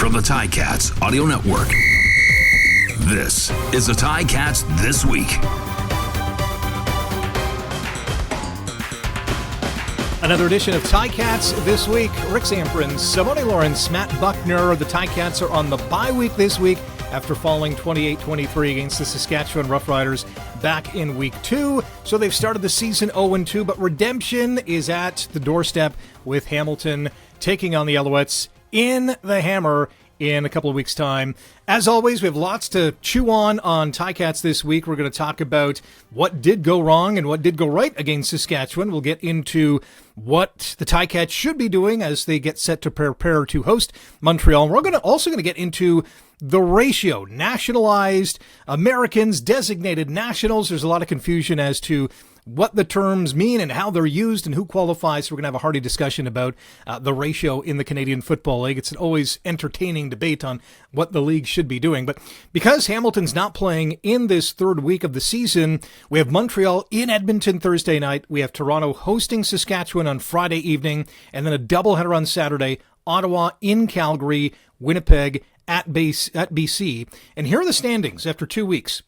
from the Ticats Audio Network. This is the Ticats This Week. Another edition of Ticats This Week. Rick Zamperin, Simoni Lawrence, Matt Bucknor. The Ticats are on the bye week this week after falling 28-23 against the Saskatchewan Roughriders back in week 2. So they've started the season 0-2, but redemption is at the doorstep with Hamilton taking on the Alouettes in the Hammer in a couple of weeks' time. As always, we have lots to chew on Ticats this week. We're going to talk about what did go wrong and what did go right against Saskatchewan. We'll get into what the Ticats should be doing as they get set to prepare to host Montreal. We're also going to get into the ratio, nationalized Americans, designated nationals. There's a lot of confusion as to what the terms mean and how they're used and who qualifies. So we're going to have a hearty discussion about the ratio in the Canadian Football League. It's an always entertaining debate on what the league should be doing. But because Hamilton's not playing in this third week of the season, we have Montreal in Edmonton Thursday night. We have Toronto hosting Saskatchewan on Friday evening, and then a doubleheader on Saturday, Ottawa in Calgary, Winnipeg at BC. And here are the standings after 2 weeks.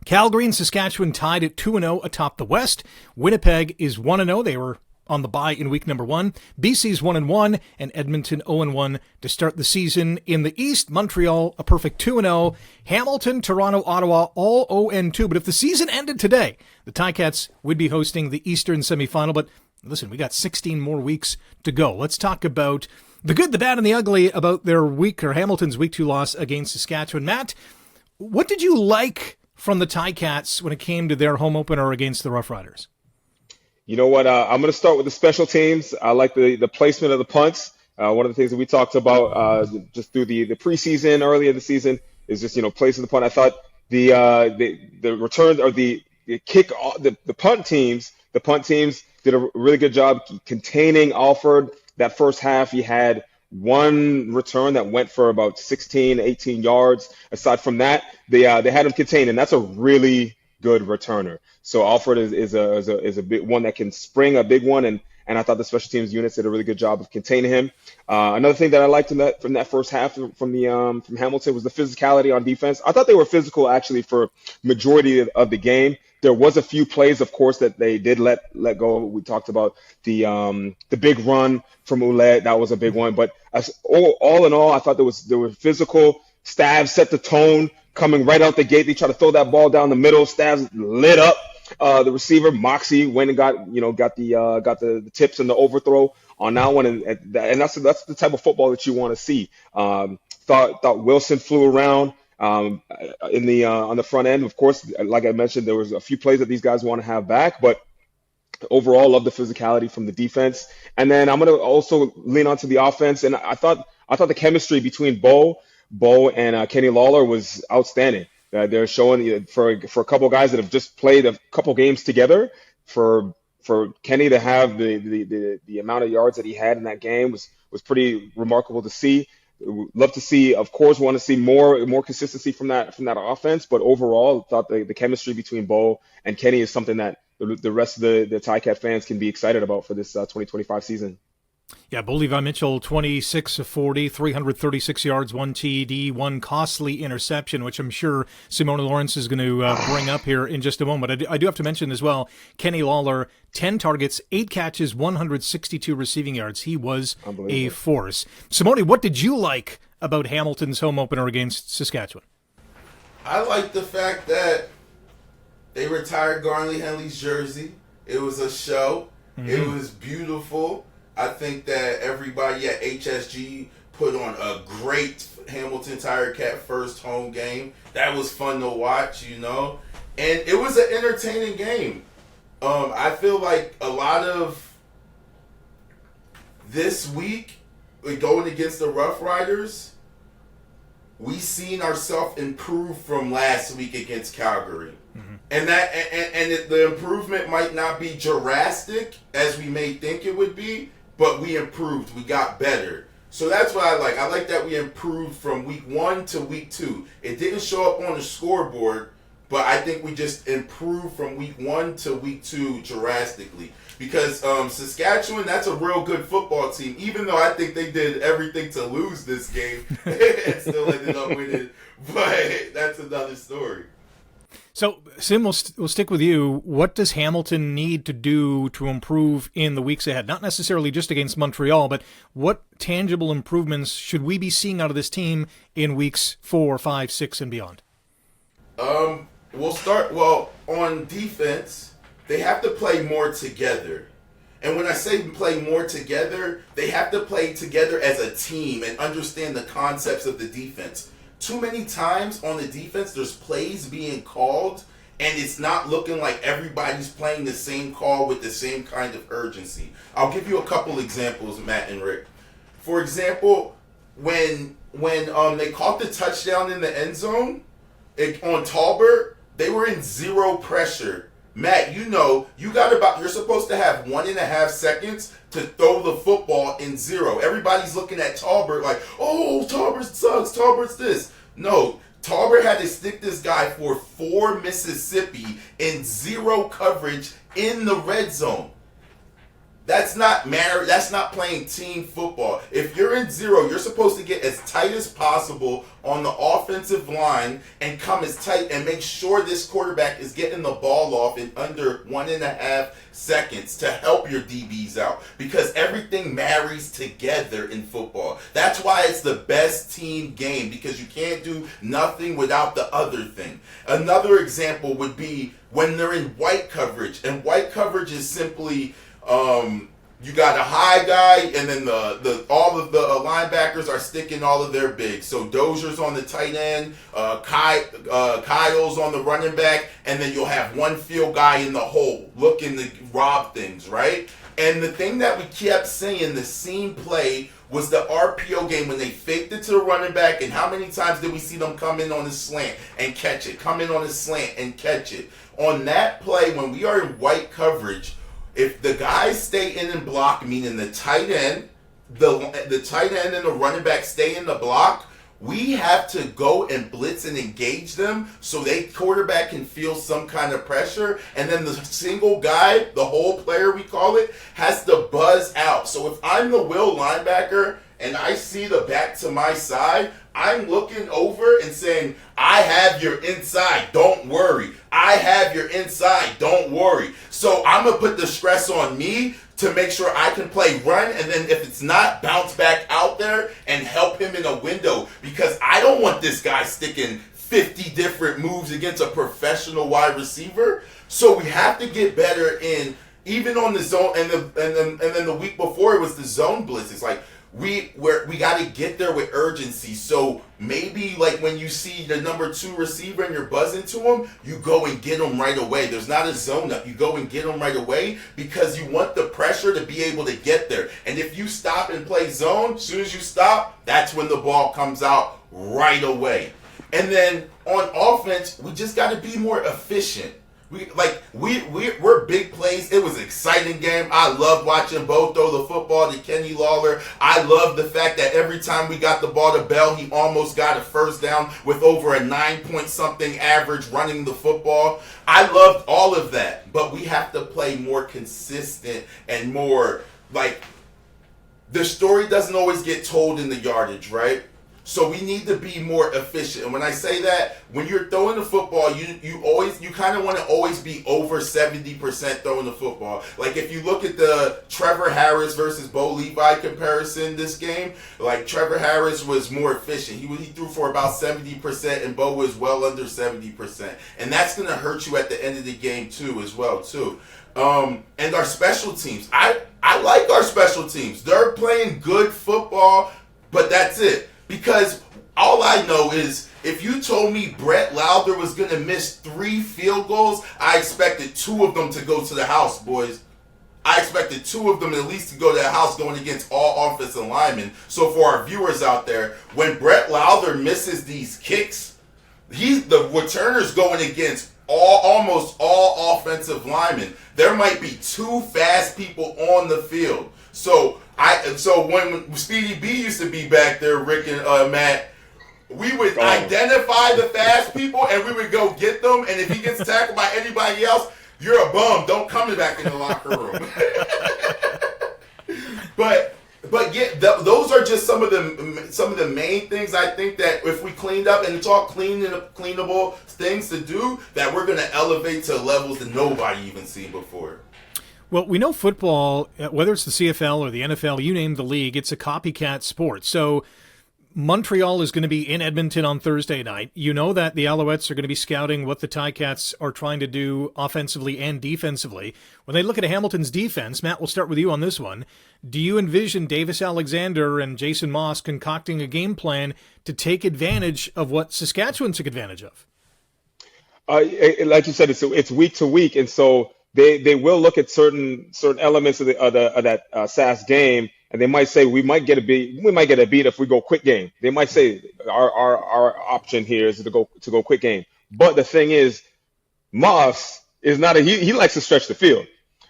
Calgary and Saskatchewan tied at 2-0 atop the West. Winnipeg is 1-0. They were on the bye in week number 1. BC's 1-1 and Edmonton 0-1 to start the season. In the East, Montreal a perfect 2-0. Hamilton, Toronto, Ottawa all 0-2. But if the season ended today, the Ticats would be hosting the Eastern semifinal. But listen, we got 16 more weeks to go. Let's talk about the good, the bad, and the ugly about their Hamilton's week 2 loss against Saskatchewan. Matt, what did you like from the Ticats when it came to their home opener against the Roughriders? You know what? I'm going to start with the special teams. I like the placement of the punts. One of the things that we talked about just through the preseason, early in the season, is just placing the punt. I thought the return or the kick, the punt teams did a really good job containing Alford. That first half, he had one return that went for about 16, 18 yards. Aside from that, they had him contained, and that's a really good returner. So Alford is a big one that can spring a big one, and I thought the special teams units did a really good job of containing him. Another thing that I liked from that first half from Hamilton was the physicality on defense. I thought they were physical actually for majority of the game. There was a few plays, of course, that they did let go. We talked about the big run from Ouellette. That was a big one. But all in all, I thought there were physical. Stavs set the tone coming right out the gate. They tried to throw that ball down the middle. Stavs lit up the receiver. Moxie went and got the tips and the overthrow on that one, and that's the type of football that you want to see. Thought Wilson flew around. On the front end, of course, like I mentioned, there was a few plays that these guys want to have back, but overall, love the physicality from the defense. And then I'm going to also lean onto the offense. And I thought the chemistry between Bo and Kenny Lawler was outstanding. They're showing for a couple of guys that have just played a couple games together. For Kenny to have the amount of yards that he had in that game was pretty remarkable to see. Love to see, of course, want to see more consistency from that offense. But overall, thought the chemistry between Bo and Kenny is something that the rest of the Ticat fans can be excited about for this 2025 season. Yeah, Bo Levi Mitchell, 26 of 40, 336 yards, 1 TD, 1 costly interception, which I'm sure Simoni Lawrence is going to bring up here in just a moment. I do have to mention as well, Kenny Lawler, 10 targets, 8 catches, 162 receiving yards. He was a force. Simoni, what did you like about Hamilton's home opener against Saskatchewan? I like the fact that they retired Garnley Henley's jersey. It was a show. Mm-hmm. It was beautiful. I think that everybody at HSG put on a great Hamilton Tiger Cat first home game. That was fun to watch, and it was an entertaining game. I feel like a lot of this week, going against the Roughriders, we seen ourselves improve from last week against Calgary. Mm-hmm. And the improvement might not be drastic as we may think it would be, but we improved. We got better. So that's what I like. I like that we improved from week 1 to week 2. It didn't show up on the scoreboard, but I think we just improved from week 1 to week 2 drastically. Because Saskatchewan, that's a real good football team. Even though I think they did everything to lose this game and still ended up winning. But that's another story. So, Sim, we'll stick with you. What does Hamilton need to do to improve in the weeks ahead? Not necessarily just against Montreal, but what tangible improvements should we be seeing out of this team in weeks 4, 5, 6, and beyond? We'll start, on defense, they have to play more together. And when I say play more together, they have to play together as a team and understand the concepts of the defense. Too many times on the defense, there's plays being called, and it's not looking like everybody's playing the same call with the same kind of urgency. I'll give you a couple examples, Matt and Rick. For example, when they caught the touchdown in the end zone on Talbert, they were in zero pressure. Matt, you're supposed to have 1.5 seconds to throw the football in zero. Everybody's looking at Talbert like, oh, Talbert sucks, Talbert's this. No, Talbert had to stick this guy for 4 Mississippi in zero coverage in the red zone. That's not playing team football. If you're in zero, you're supposed to get as tight as possible on the offensive line and come as tight and make sure this quarterback is getting the ball off in under 1.5 seconds to help your DBs out, because everything marries together in football. That's why it's the best team game, because you can't do nothing without the other thing. Another example would be when they're in white coverage, and white coverage is simply you got a high guy, and then all of the linebackers are sticking all of their bigs. So Dozier's on the tight end, Kyle's on the running back, and then you'll have one field guy in the hole looking to rob things, right? And the thing that we kept saying, the seam play, was the RPO game when they faked it to the running back, and how many times did we see them come in on the slant and catch it, come in on the slant and catch it? On that play, when we are in white coverage, if the guys stay in and block, meaning the tight end, the tight end and the running back stay in the block, we have to go and blitz and engage them so they quarterback can feel some kind of pressure, and then the single guy, the whole player we call it, has to buzz out. So if I'm the will linebacker and I see the back to my side, I'm looking over and saying, I have your inside, don't worry. I have your inside, don't worry. So I'm going to put the stress on me to make sure I can play run, and then if it's not, bounce back out there and help him in a window, because I don't want this guy sticking 50 different moves against a professional wide receiver. So we have to get better in, even on the zone, and then the week before it was the zone blitz. It's like, we got to get there with urgency. So maybe like when you see the number 2 receiver and you're buzzing to him, you go and get him right away. There's not a zone up. You go and get him right away because you want the pressure to be able to get there. And if you stop and play zone, as soon as you stop, that's when the ball comes out right away. And then on offense, we just got to be more efficient. We're big plays. It was an exciting game. I loved watching Bo throw the football to Kenny Lawler. I love the fact that every time we got the ball to Bell, he almost got a first down with over a 9-point-something average running the football. I loved all of that, but we have to play more consistent and more, like, the story doesn't always get told in the yardage, right? So we need to be more efficient. And when I say that, when you're throwing the football, you kind of want to always be over 70% throwing the football. Like if you look at the Trevor Harris versus Bo Levi comparison this game, like Trevor Harris was more efficient. He threw for about 70%, and Bo was well under 70%. And that's going to hurt you at the end of the game too, as well too. And our special teams, I like our special teams. They're playing good football, but that's it. Because all I know is if you told me Brett Lauder was going to miss 3 field goals, I expected 2 of them to go to the house, boys. I expected 2 of them at least to go to the house going against all offensive linemen. So for our viewers out there, when Brett Lauder misses these kicks, the returner's going against almost all offensive linemen. There might be 2 fast people on the field. So when Speedy B used to be back there, Rick and Matt, We would identify the fast people, and we would go get them. And if he gets tackled by anybody else, you're a bum. Don't come back in the locker room. But yeah, those are just some of the main things I think that if we cleaned up, and it's all cleanable things to do, that we're going to elevate to levels that nobody even seen before. Well, we know football, whether it's the CFL or the NFL, you name the league, it's a copycat sport. So Montreal is going to be in Edmonton on Thursday night. You know that the Alouettes are going to be scouting what the Ticats are trying to do offensively and defensively. When they look at Hamilton's defense, Matt, we'll start with you on this one. Do you envision Davis Alexander and Jason Moss concocting a game plan to take advantage of what Saskatchewan took advantage of? Like you said, it's week to week, and so they will look at certain elements of that SAS game, and they might say we might get a beat if we go quick game. They might say our option here is to go quick game. But the thing is, Moss is not he likes to stretch the field.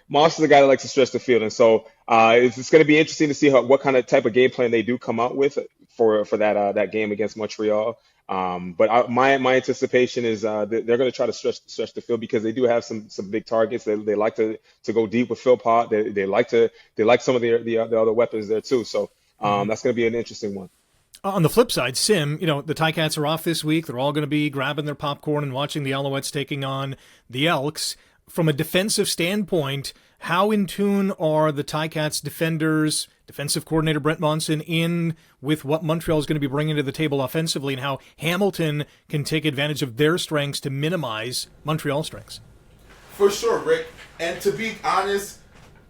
Moss is a guy that likes to stretch the field, and so it's going to be interesting to see what kind of type of game plan they do come out with for that game against Montreal. But my anticipation is they're going to try to stretch the field because they do have some big targets. They like to go deep with Philpott. They like some of the other weapons there too. So that's going to be an interesting one. On the flip side, Sim, the Ticats are off this week. They're all going to be grabbing their popcorn and watching the Alouettes taking on the Elks. From a defensive standpoint, how in tune are the Ticats defenders, defensive coordinator Brent Monson, in with what Montreal is going to be bringing to the table offensively, and how Hamilton can take advantage of their strengths to minimize Montreal's strengths? For sure, Rick. And to be honest,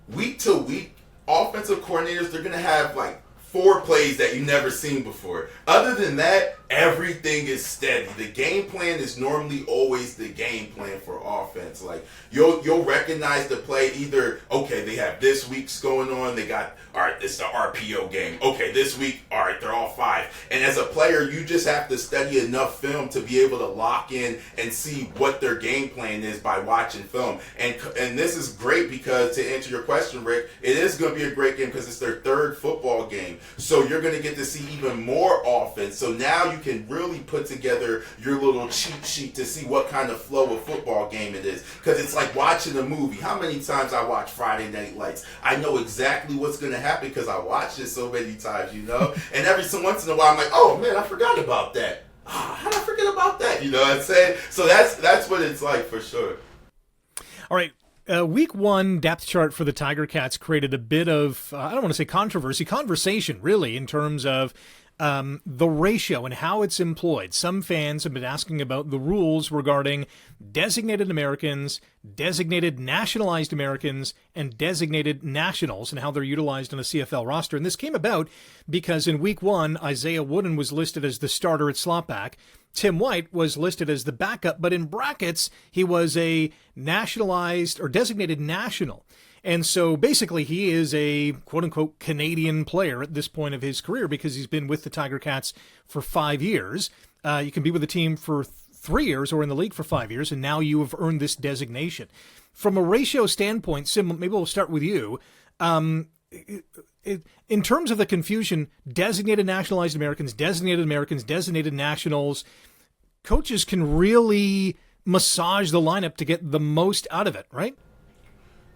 week to week, offensive coordinators, they're going to have like 4 plays that you've never seen before. Other than that, everything is steady. The game plan is normally always the game plan for offense. Like you'll recognize the play either, okay, they have this week's going on, they got, all right, it's the RPO game. Okay, this week, all right, they're all 5. And as a player, you just have to study enough film to be able to lock in and see what their game plan is by watching film. And this is great because, to answer your question, Rick, it is going to be a great game because it's their 3rd football game. So you're going to get to see even more offense. So now you can really put together your little cheat sheet to see what kind of flow of football game it is. Because it's like watching a movie. How many times I watch Friday Night Lights? I know exactly what's going to happen because I watched it so many times, And every so once in a while I'm like, oh man, I forgot about that. How did I forget about that? You know what I'm saying? So that's what it's like for sure. All right. Week 1 depth chart for the Tiger Cats created a bit of, I don't want to say conversation, really, in terms of the ratio and how it's employed. Some fans have been asking about the rules regarding designated Americans, designated nationalized Americans, and designated nationals, and how they're utilized on a CFL roster. And this came about because in Week 1, Isaiah Wooden was listed as the starter at slotback. Tim White was listed as the backup, but in brackets, he was a nationalized or designated national. And so basically he is a quote-unquote Canadian player at this point of his career because he's been with the Tiger Cats for 5 years. You can be with the team for 3 years or in the league for 5 years, and now you have earned this designation. From a ratio standpoint, Sim, maybe we'll start with you. In terms of the confusion, designated nationalized Americans, designated nationals, coaches can really massage the lineup to get the most out of it, right?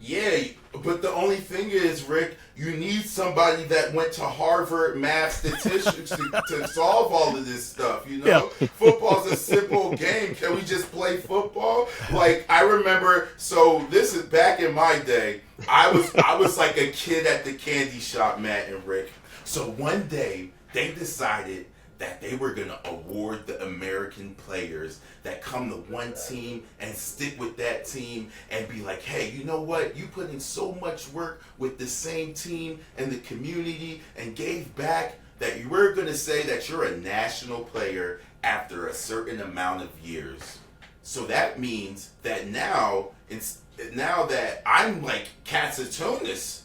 Yeah, but the only thing is, Rick, you need somebody that went to Harvard math statistics to solve all of this stuff, Yeah. Football's a simple game. Can we just play football? Like, I remember, so this is back in my day, I was like a kid at the candy shop, Matt and Rick. So one day, they decided that they were going to award the American players that come to one team and stick with that team and be like, hey, you know what? You put in so much work with the same team and the community and gave back that you were going to say that you're a national player after a certain amount of years. So that means that now that I'm like Katsatonis,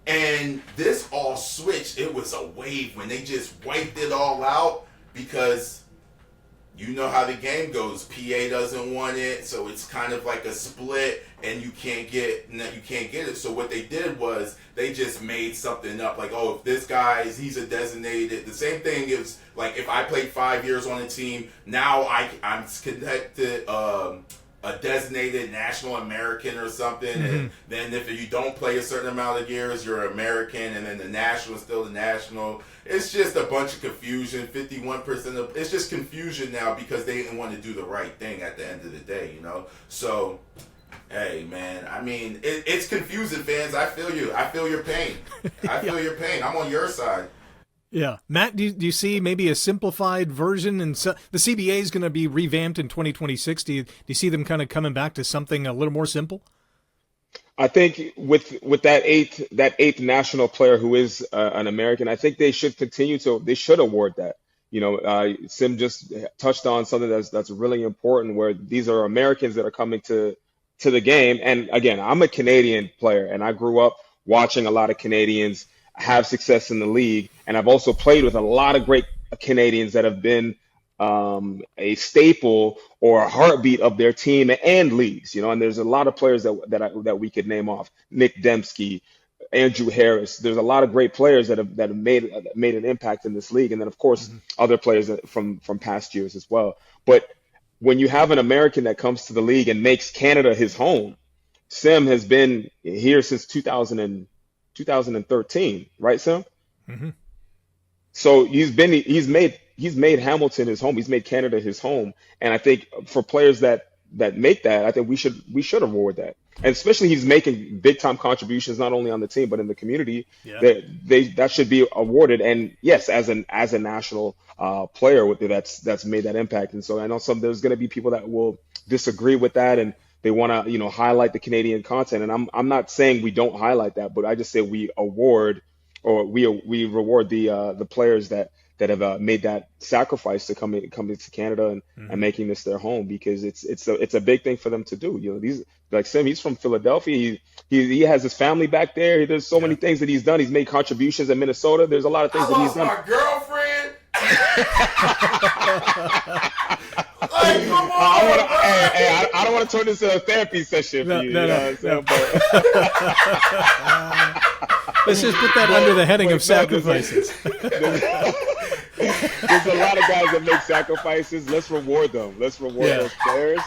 and this all switched. It was a wave when they just wiped it all out because you know how the game goes. PA doesn't want it, so it's kind of like a split, and you can't get it. So what they did was they just made something up, like, oh, if this guy he's a designated. The same thing is like if I played 5 years on a team, now I'm connected. A designated national American or something, and then if you don't play a certain amount of years, you're American, and then the national is still the national. It's just a bunch of confusion. 51% of it's just confusion now because they didn't want to do the right thing at the end of the day, you know. So, hey, man, I mean, it's confusing, fans. I feel you. I feel your pain. I feel your pain. I'm on your side. Yeah. Matt, do you see maybe a simplified version? And so, the CBA is going to be revamped in 2026. Do you see them kind of coming back to something a little more simple? I think with that eighth national player who is an American, I think they should award that. You know, Sim just touched on something that's really important, where these are Americans that are coming to the game. And again, I'm a Canadian player, and I grew up watching a lot of Canadians have success in the league, and I've also played with a lot of great Canadians that have been a staple or a heartbeat of their team and leagues. You know, and there's a lot of players that we could name off: Nick Dembski, Andrew Harris. There's a lot of great players that have made an impact in this league, and then of course other players from past years as well. But when you have an American that comes to the league and makes Canada his home, Sim has been here since 2013, right, Sim? Mm-hmm. So he's made Hamilton his home. He's made Canada his home, and I think for players that make that, I think we should award that. And especially he's making big time contributions not only on the team but in the community. Yeah. That should be awarded. And yes, as a national player that's made that impact. And so I know there's going to be people that will disagree with that, and they want to highlight the Canadian content. And I'm not saying we don't highlight that, but I just say we award or we reward the players that have made that sacrifice to come to Canada and making this their home, because it's a big thing for them to do. You know, these, like Sim, he's from Philadelphia. He has his family back there. There's so many things that he's done. He's made contributions in Minnesota. There's a lot of things that he's done. My girlfriend. Like, come on, I don't want to turn this into a therapy session for you. No. Let's just put that under the heading of sacrifices. There's a lot of guys that make sacrifices. Let's reward them. Let's reward those players.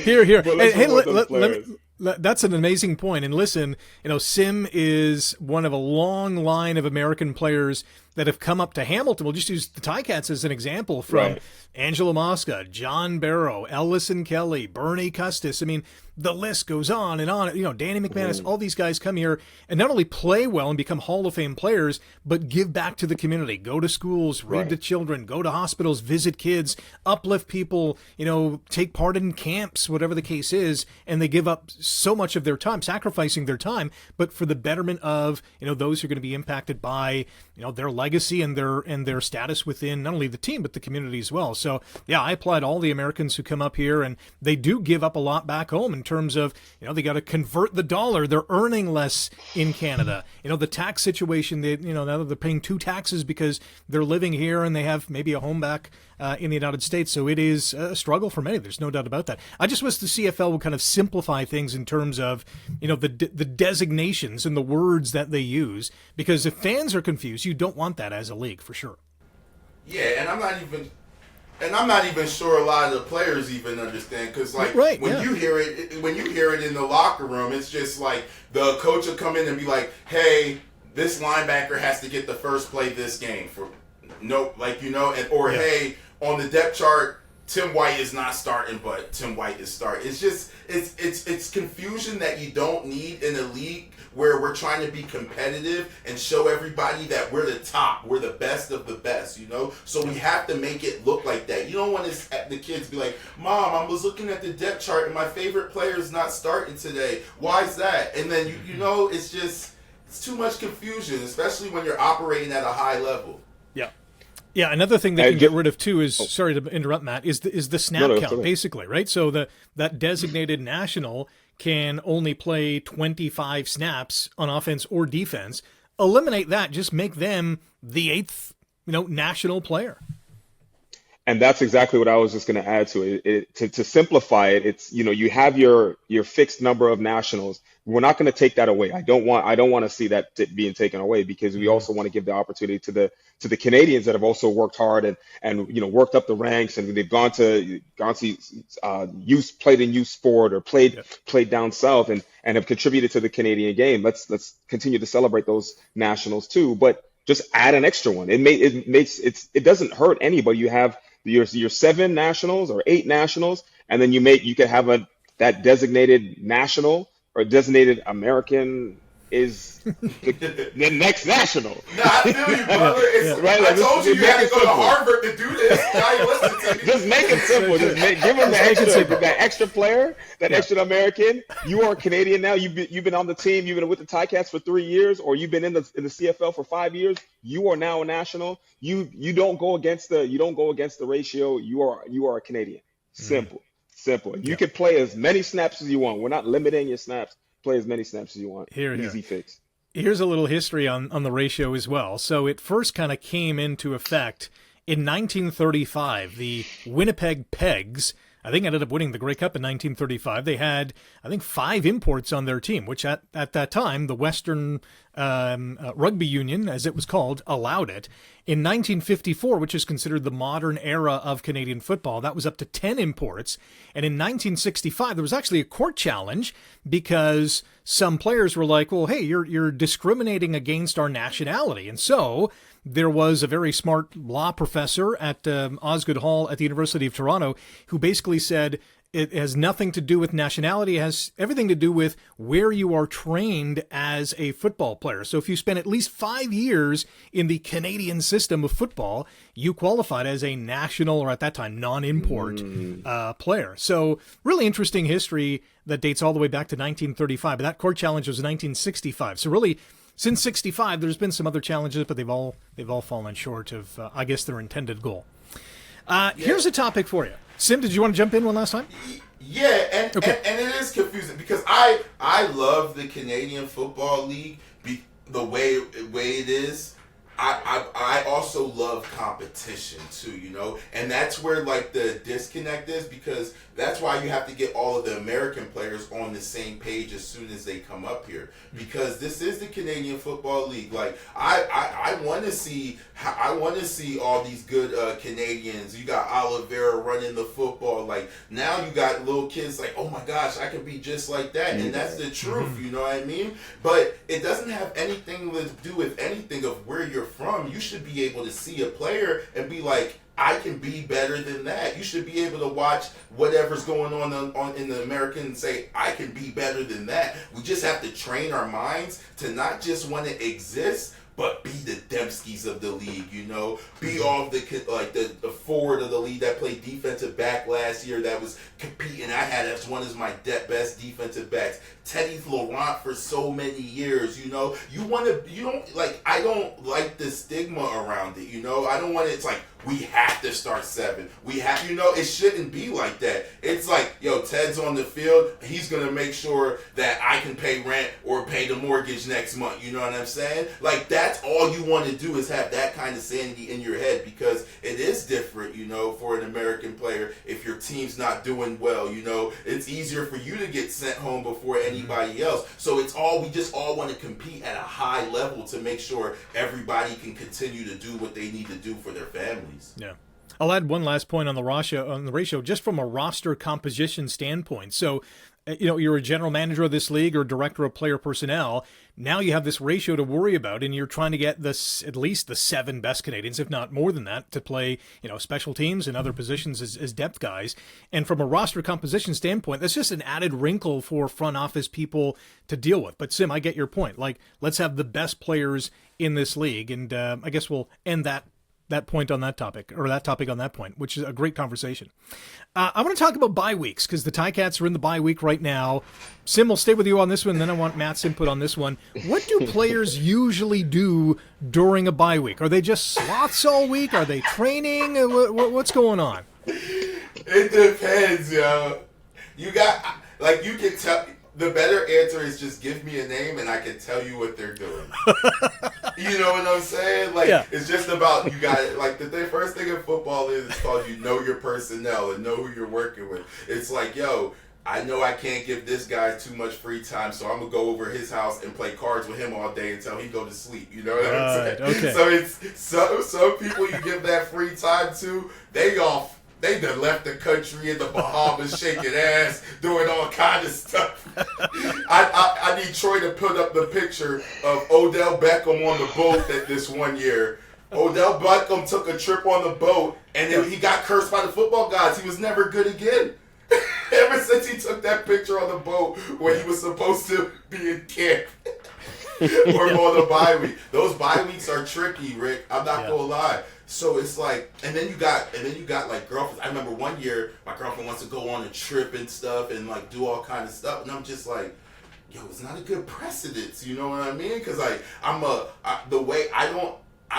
Here. Hey, that's an amazing point. And listen, Sim is one of a long line of American players that have come up to Hamilton. We'll just use the Ticats as an example, from Angelo Mosca, John Barrow, Ellison Kelly, Bernie Custis. I mean, the list goes on and on. Danny McManus, all these guys come here and not only play well and become Hall of Fame players, but give back to the community, go to schools, read to children, go to hospitals, visit kids, uplift people, take part in camps, whatever the case is. And they give up so much of their time, sacrificing their time, but for the betterment of, those who are going to be impacted by, their legacy and their status within not only the team, but the community as well. So yeah, I applaud all the Americans who come up here, and they do give up a lot back home in terms of, they got to convert the dollar. They're earning less in Canada. The tax situation, now they're paying two taxes because they're living here and they have maybe a home back in the United States. So it is a struggle for many. There's no doubt about that. I just wish the CFL would kind of simplify things in terms of, the designations and the words that they use, because if fans are confused, you don't want that as a league, for sure. Yeah, and I'm not even sure a lot of the players even understand, because when you hear it in the locker room, it's just like the coach will come in and be like, "Hey, this linebacker has to get the first play this game hey, on the depth chart, Tim White is not starting, but Tim White is starting." It's just it's confusion that you don't need in a league where we're trying to be competitive and show everybody that we're the top, we're the best of the best, So we have to make it look like that. You don't want the kids be like, "Mom, I was looking at the depth chart and my favorite player is not starting today. Why is that?" And then it's too much confusion, especially when you're operating at a high level. Yeah, another thing they can get rid of too is, sorry to interrupt, Matt, is the snap count, basically, right? So that designated national can only play 25 snaps on offense or defense. Eliminate that, just make them the eighth, national player. And that's exactly what I was just going to add to it. To simplify it, it's, you have your fixed number of nationals. We're not going to take that away. I don't want to see that being taken away, because we also want to give the opportunity to the Canadians that have also worked hard and worked up the ranks, and they've gone to youth, played in youth sport, or played down south, and have contributed to the Canadian game. Let's continue to celebrate those nationals too, but just add an extra one. It doesn't hurt anybody. You have your 7 nationals or 8 nationals, and then you could have that designated national or designated American is the next national. No, I feel you, brother. Right, I told you had to go to Harvard to do this. Now you listen to me. Just make it simple. Give them that extra player, that extra American. You are Canadian now. You've been on the team. You've been with the Ticats for 3 years, or you've been in the CFL for 5 years. You are now a national. You don't go against the ratio. You are a Canadian. Simple. You can play as many snaps as you want. We're not limiting your snaps. Play as many snaps as you want. Easy fix. Here's a little history on the ratio as well. So it first kind of came into effect in 1935. The Winnipeg Pegs, I think, ended up winning the Grey Cup in 1935. They had, I think, 5 imports on their team, which at that time, the Western Rugby Union, as it was called, allowed it. In 1954, which is considered the modern era of Canadian football, that was up to 10 imports. And in 1965, there was actually a court challenge because some players were like, well, hey, you're discriminating against our nationality. And so there was a very smart law professor at Osgoode Hall at the University of Toronto who basically said, it has nothing to do with nationality. It has everything to do with where you are trained as a football player. So if you spend at least 5 years in the Canadian system of football, you qualified as a national, or at that time, non-import player. So really interesting history that dates all the way back to 1935. But that court challenge was 1965. So really, since 65, there's been some other challenges, but they've all fallen short of, I guess, their intended goal. Here's a topic for you. Sim, did you want to jump in one last time? Yeah, and it is confusing because I love the Canadian Football League the way it is. I also love competition too, and that's where like the disconnect is, because that's why you have to get all of the American players on the same page as soon as they come up here, because this is the Canadian Football League. Like I want to see all these good Canadians. You got Oliveira running the football. Like now you got little kids like, oh my gosh, I could be just like that, and that's the truth. You know what I mean? But it doesn't have anything to do with anything of where you're from. You should be able to see a player and be like, I can be better than that. You should be able to watch whatever's going on in the American and say, I can be better than that. We just have to train our minds to not just want to exist, but be the Dembskis of the league, be all the forward of the league that played defensive back last year that was competing. I had as one of my best defensive backs, Teddy Laurent, for so many years. I don't like the stigma around it. I don't want it. It's like we have to start 7. We have, it shouldn't be like that. It's like, Ted's on the field. He's going to make sure that I can pay rent or pay the mortgage next month. You know what I'm saying? Like, that's all you want to do is have that kind of sanity in your head, because it is different, for an American player. If your team's not doing well, it's easier for you to get sent home before anybody else. So we just all want to compete at a high level to make sure everybody can continue to do what they need to do for their families. Yeah. I'll add one last point on the ratio, just from a roster composition standpoint. So, you're a general manager of this league or director of player personnel. Now you have this ratio to worry about, and you're trying to get at least the 7 best Canadians, if not more than that, to play, special teams and other positions as depth guys. And from a roster composition standpoint, that's just an added wrinkle for front office people to deal with. But Sim, I get your point. Like, let's have the best players in this league, and I guess we'll end that point on that topic, or that topic on that point, which is a great conversation. I want to talk about bye weeks, because the Ticats are in the bye week right now. Sim, will stay with you on this one, then I want Matt's input on this one. What do players usually do during a bye week? Are they just sloths all week? Are they training? What's going on? It depends, yo. You can tell. the better answer is just give me a name and I can tell you what they're doing. You know what I'm saying? Like, It's just about, you got it. Like, the first thing in football is it's called you know your personnel and know who you're working with. It's like, yo, I know I can't give this guy too much free time, so I'm going to go over his house and play cards with him all day until he go to sleep. You know what I'm saying? Okay. So it's some people you give that free time to, they done left the country in the Bahamas shaking ass, doing all kind of stuff. I need Troy to put up the picture of Odell Beckham on the boat this one year. Odell Beckham took a trip on the boat, and then he got cursed by the football gods. He was never good again. Ever since he took that picture on the boat when he was supposed to be in camp. Or on the bye week. Those bye weeks are tricky, Rick. I'm not gonna lie. So it's like, and then you got like girlfriends. I remember one year my girlfriend wants to go on a trip and stuff and like do all kind of stuff, and I'm just like, yo, it's not a good precedence. You know what I mean? Because like I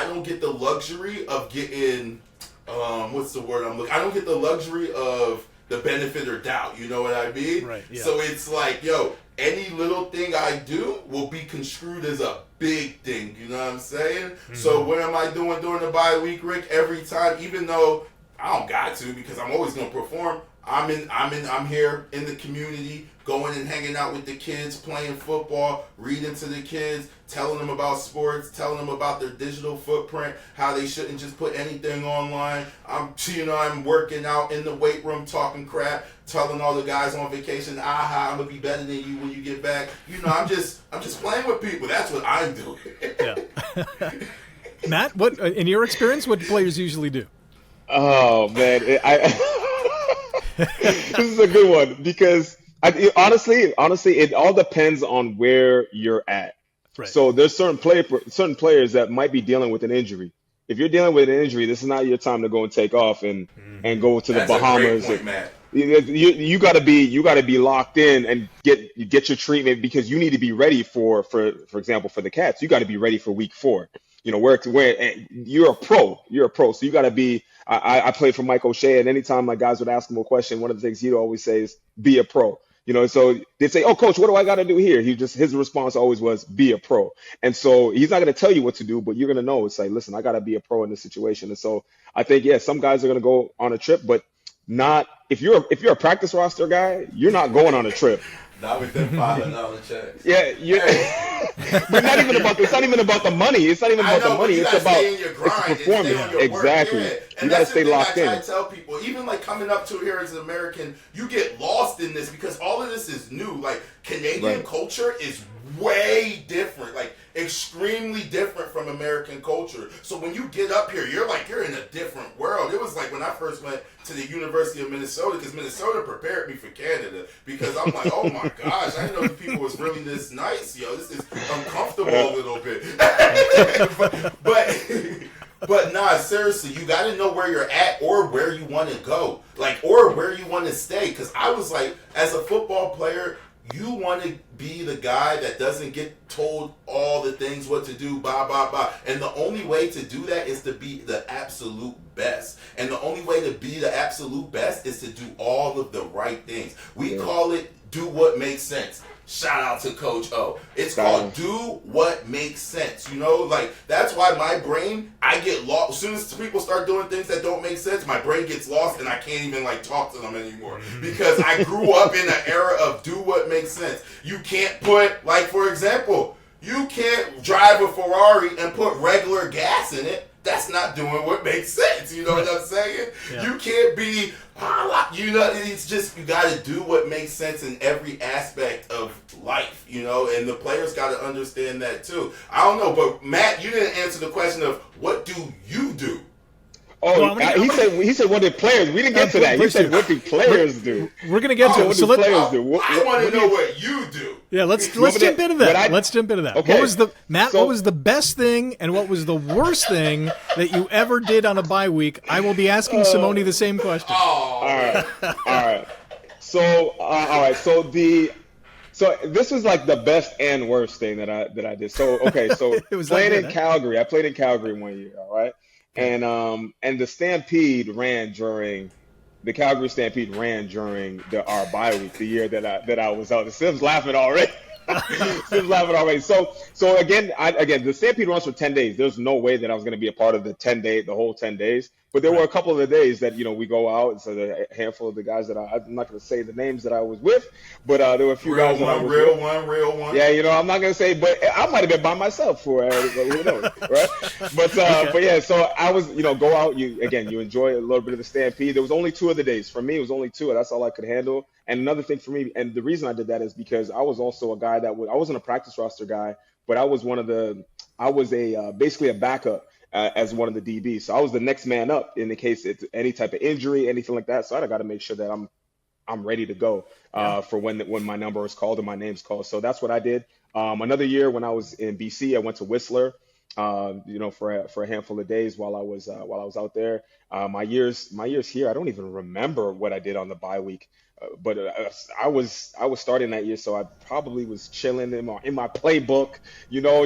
don't get the luxury of getting what's the word I'm looking. I don't get the luxury of the benefit or doubt. You know what I mean? Right. Yeah. So it's like, yo, any little thing I do will be construed as a big thing. You know what I'm saying? Mm-hmm. So what am I doing during the bye week, Rick? Every time, even though I don't got to because I'm always gonna perform. I'm here in the community, going and hanging out with the kids, playing football, reading to the kids, telling them about sports, telling them about their digital footprint, how they shouldn't just put anything online. I'm working out in the weight room, talking crap, telling all the guys on vacation, I'm gonna be better than you when you get back. You know, I'm just playing with people. That's what I'm doing. Yeah. Matt, what in your experience, what do players usually do? Oh man, this is a good one because honestly, it all depends on where you're at. Right. So there's certain players that might be dealing with an injury. If you're dealing with an injury, this is not your time to go and take off and go to the Bahamas. A great point, Matt. You got to be locked in and get your treatment because you need to be ready for example, for the Cats. You got to be ready for week 4. You know, where you're a pro, so you got to be. I played for Mike O'Shea, and anytime my guys would ask him a question, one of the things he'd always say is, be a pro. You know, so they'd say, oh, coach, what do I got to do here? His response always was, be a pro. And so he's not going to tell you what to do, but you're going to know. It's like, listen, I got to be a pro in this situation. And so I think, some guys are going to go on a trip, but not if you're a practice roster guy, you're not going on a trip. Not with them $500 checks. But it's not even about the money. It's not even about the money. It's about your grind, performance. Exactly. Yeah. You got to stay locked in. I try to tell people, even like coming up to here as an American, you get lost in this because all of this is new. Like Canadian culture is way different, like extremely different from American culture. So when you get up here, you're in a different world. It was like when I first went to the University of Minnesota, because Minnesota prepared me for Canada, because I'm like, oh my gosh, I didn't know these people was really this nice. Yo, this is uncomfortable a little bit. But nah, seriously, you got to know where you're at or where you want to go, or where you want to stay. Because I was like, as a football player, you want to be the guy that doesn't get told all the things what to do, blah, blah, blah. And the only way to do that is to be the absolute best. And the only way to be the absolute best is to do all of the right things. We call it do what makes sense. Shout out to Coach O. It's called do what makes sense. You know, that's why my brain, I get lost. As soon as people start doing things that don't make sense, my brain gets lost and I can't even talk to them anymore. Because I grew up in an era of do what makes sense. You can't put, for example, you can't drive a Ferrari and put regular gas in it. That's not doing what makes sense. You know what I'm saying? Yeah. You can't be, it's just, you got to do what makes sense in every aspect of life, and the players got to understand that too. I don't know, but Matt, you didn't answer the question of what do you do? Oh, he said what did players? We didn't get to that. He said what do players do? We're gonna get to it. So I want to know what you do. Yeah, let's jump into that. Let's jump into that. Okay. What was the best thing and what was the worst thing that you ever did on a bye week? I will be asking Simoni the same question. All right. So this was the best and worst thing that I did. So playing in Calgary. I played in Calgary one year. All right. And the Stampede ran during the Calgary Stampede ran during our bye week, the year that I was out. Sim's laughing already. Sim's laughing already. So again, the Stampede runs for 10 days. There's no way that I was going to be a part of the whole 10 days. But there were a couple of the days that, we go out. And so a handful of the guys that I'm not going to say the names that I was with, but there were a few guys that I was with. Real one. Yeah, I'm not going to say, but I might have been by myself for who knows, right? But yeah, so I was, go out. You enjoy a little bit of the Stampede. There was only 2 of the days. For me, it was only 2. That's all I could handle. And another thing for me, and the reason I did that is because I was also a guy I wasn't a practice roster guy, but I was basically a backup as one of the DBs. So I was the next man up in the case it's any type of injury, anything like that. So I got to make sure that I'm ready to go for when my number is called and my name's called. So that's what I did. Another year when I was in BC, I went to Whistler, for a handful of days while I was out there. My years here, I don't even remember what I did on the bye week. But I was starting that year, so I probably was chilling in my playbook,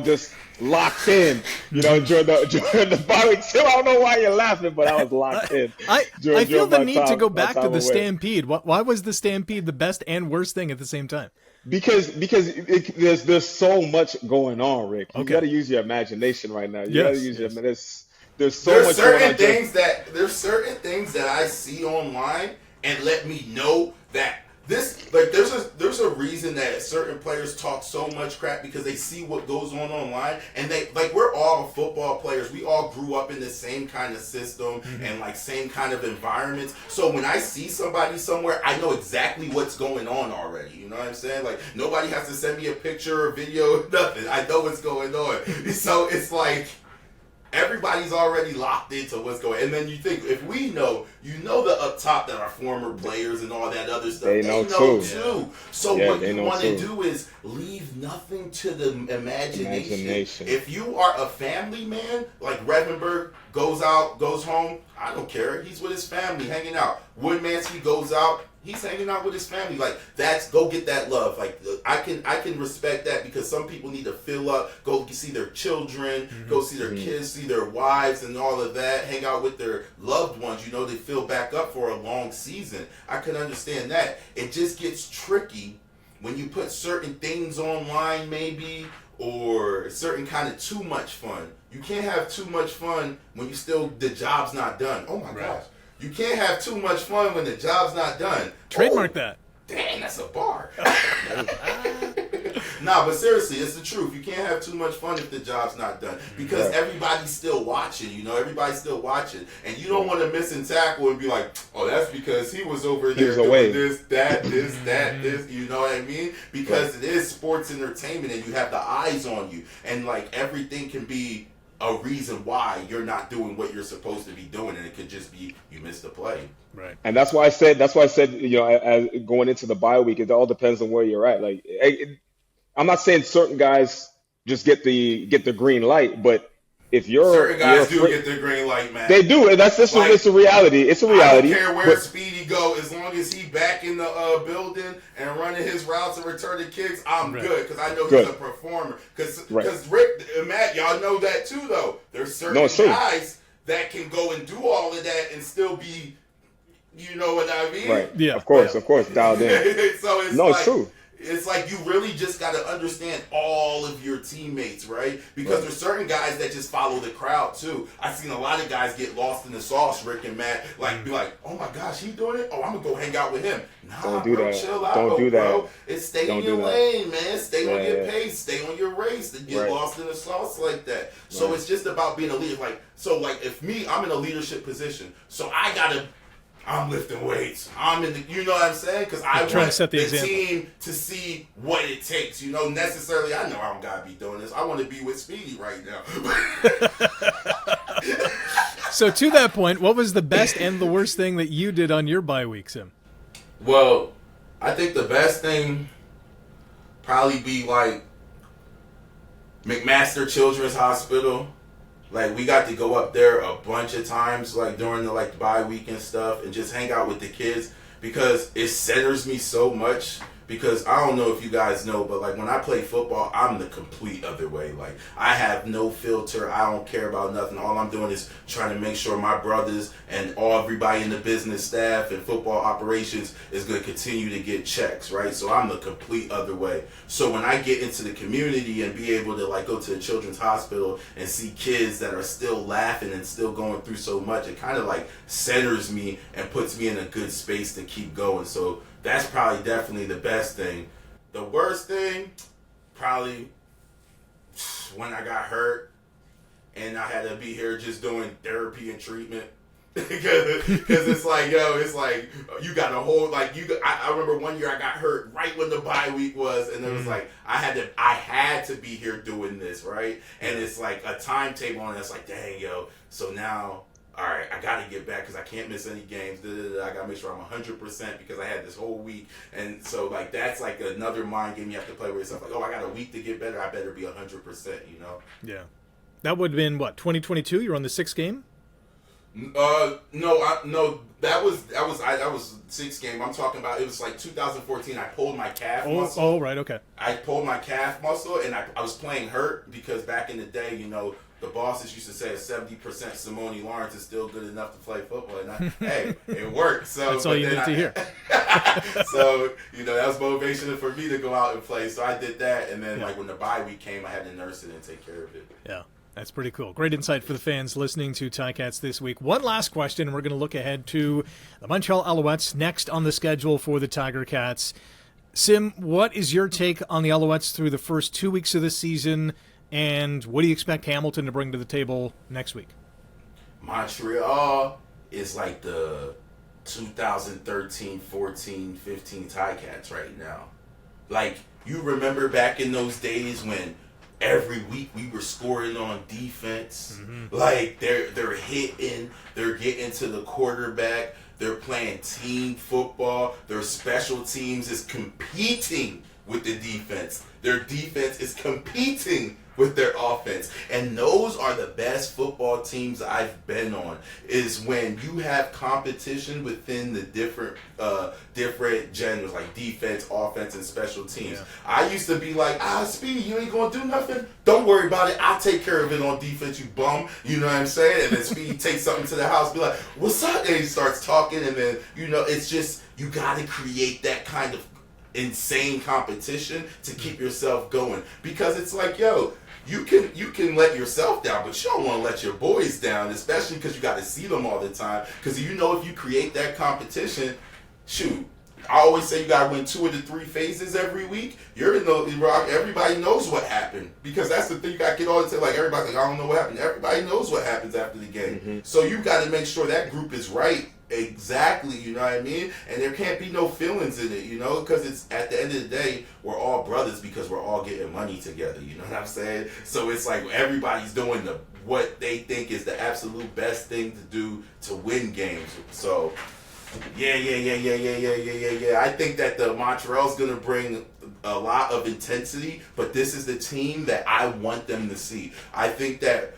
just locked in, during the bye week. Still, I don't know why you're laughing, but I was locked in. I feel the need to go back to the Stampede. Why was the Stampede the best and worst thing at the same time? Because there's so much going on, Rick. You got to use your imagination right now. You got to use your there's so much going on. There's certain things that I see online and let me know that there's a reason that certain players talk so much crap because they see what goes on online, and we're all football players. We all grew up in the same kind of system and same kind of environments. So when I see somebody somewhere, I know exactly what's going on already. You know what I'm saying? Nobody has to send me a picture or video, nothing. I know what's going on. So it's everybody's already locked into what's going on. And then you think, if we know, the up top that are former players and all that other stuff, they know too. Yeah. So what you want to do is leave nothing to the imagination. If you are a family man, like Revenberg goes home, I don't care. He's with his family, hanging out. Woodmansky goes out, he's hanging out with his family. That's go get that love. I can respect that because some people need to fill up, go see their children, go see their kids, see their wives and all of that, hang out with their loved ones. They fill back up for a long season. I can understand that. It just gets tricky when you put certain things online maybe, or certain kind of too much fun. You can't have too much fun when the job's not done. Oh my gosh. You can't have too much fun when the job's not done. Trademark that. Dang, that's a bar. Nah, but seriously, it's the truth. You can't have too much fun if the job's not done because everybody's still watching. Everybody's still watching, and you don't want to miss and tackle and be like, "Oh, that's because he was over there doing this, that, this." You know what I mean? Because it is sports entertainment, and you have the eyes on you, and everything can be a reason why you're not doing what you're supposed to be doing, and it could just be you missed the play. Right. And that's why I said, as going into the bye week, it all depends on where you're at. I'm not saying certain guys just get the green light, but if certain guys do get the green light, man. They do. It's a reality. It's a reality. I don't care where Speedy go, as long as he back in the building and running his routes and returning kicks, I'm good because I know he's a performer. Because Rick and Matt, y'all know that too, though. There's certain guys that can go and do all of that and still be, you know what I mean? Right. Yeah. Of course. Dialed in. So it's true. It's you really just got to understand all of your teammates, right? Because there's certain guys that just follow the crowd too. I've seen a lot of guys get lost in the sauce, Rick and Matt, be like, "Oh my gosh, he doing it? Oh, I'm gonna go hang out with him." Nah, don't do that. Chill out, don't do that. bro. It's stay in your lane, man. Stay on your pace. Stay on your race. And get lost in the sauce like that. So it's just about being a leader. If I'm in a leadership position, so I'm lifting weights. I'm in the, you know what I'm saying? Because I want to set the team to see what it takes. Necessarily, I know I don't got to be doing this. I want to be with Speedy right now. So to that point, what was the best and the worst thing that you did on your bye week, Sim? Well, I think the best thing probably be McMaster Children's Hospital. We got to go up there a bunch of times, during the bye week and stuff, and just hang out with the kids because it centers me so much because I don't know if you guys know, but like when I play football, I'm the complete other way. Like I have no filter. I don't care about nothing. All I'm doing is trying to make sure my brothers and everybody in the business staff and football operations is going to continue to get checks, right? So I'm the complete other way. So when I get into the community and be able to like go to the children's hospital and see kids that are still laughing and still going through so much, it kind of like centers me and puts me in a good space to keep going. So that's probably definitely the best thing. The worst thing, probably when I got hurt and I had to be here just doing therapy and treatment. Because it's like, yo, it's like you got a whole I remember one year I got hurt right when the bye week was, and it was like I had to be here doing this, right? And it's like a timetable, and it's like, dang, yo. So now, all right, I got to get back because I can't miss any games. I got to make sure I'm 100% because I had this whole week, and so like that's like another mind game you have to play with yourself. Like, oh, I got a week to get better. I better be 100%. You know? Yeah. That would have been what, 2022? You're on the 6th game. No, that was 6th game. I'm talking about, it was like 2014. I pulled my calf muscle. Oh, right, okay. I pulled my calf muscle, and I was playing hurt because back in the day, you know, the bosses used to say a 70% Simoni Lawrence is still good enough to play football, and hey, it worked. So that's all you need to hear. So you know that was motivation for me to go out and play. So I did that, and then like when the bye week came, I had to nurse it and take care of it. Yeah. That's pretty cool. Great insight for the fans listening to Ticats this week. One last question, and we're going to look ahead to the Montreal Alouettes next on the schedule for the Tiger Cats. Sim, what is your take on the Alouettes through the first 2 weeks of the season, and what do you expect Hamilton to bring to the table next week? Montreal is like the 2013, 14, 15 Ticats right now. Like, you remember back in those days when every week we were scoring on defense. Like they're hitting, they're getting to the quarterback, they're playing team football, their special teams is competing with the defense. Their defense is competing with their offense. And those are the best football teams I've been on, is when you have competition within the different genders, like defense, offense, and special teams. Yeah. I used to be like, Speedy, you ain't gonna do nothing? Don't worry about it. I'll take care of it on defense, you bum. You know what I'm saying? And then Speedy takes something to the house, be like, what's up? And he starts talking, and then, you know, it's just, you gotta create that kind of insane competition to keep yourself going. Because it's like, yo, you can let yourself down, but you don't want to let your boys down, especially because you got to see them all the time. Because you know, if you create that competition, shoot, I always say you got to win 2 of the 3 phases every week. You're in the rock. Everybody knows what happened, because that's the thing. You got to get all the time. Like, everybody's like, I don't know what happened. Everybody knows what happens after the game. So you got to make sure that group is right. Exactly, you know what I mean? And there can't be no feelings in it, you know, because it's at the end of the day, we're all brothers because we're all getting money together, you know what I'm saying? So it's like everybody's doing what they think is the absolute best thing to do to win games. So yeah. I think that the Montreal's gonna bring a lot of intensity, but this is the team that I want them to see. I think that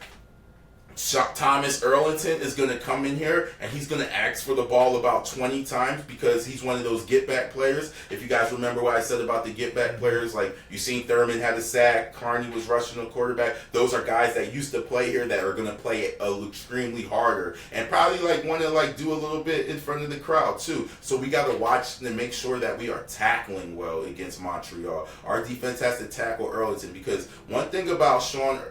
Thomas Erlington is going to come in here and he's going to ask for the ball about 20 times because he's one of those get-back players. If you guys remember what I said about the get-back players, like you seen Thurman had a sack, Carney was rushing the quarterback. Those are guys that used to play here that are going to play extremely harder and probably like want to like do a little bit in front of the crowd too. So we got to watch and make sure that we are tackling well against Montreal. Our defense has to tackle Erlington, because one thing about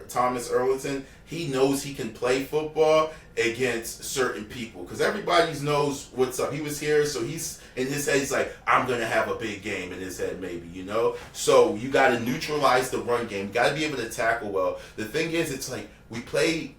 Thomas Erlington, he knows he can play football against certain people, because everybody knows what's up. He was here, so he's in his head, he's like, I'm going to have a big game in his head maybe, you know? So you got to neutralize the run game. You got to be able to tackle well. The thing is, it's like we play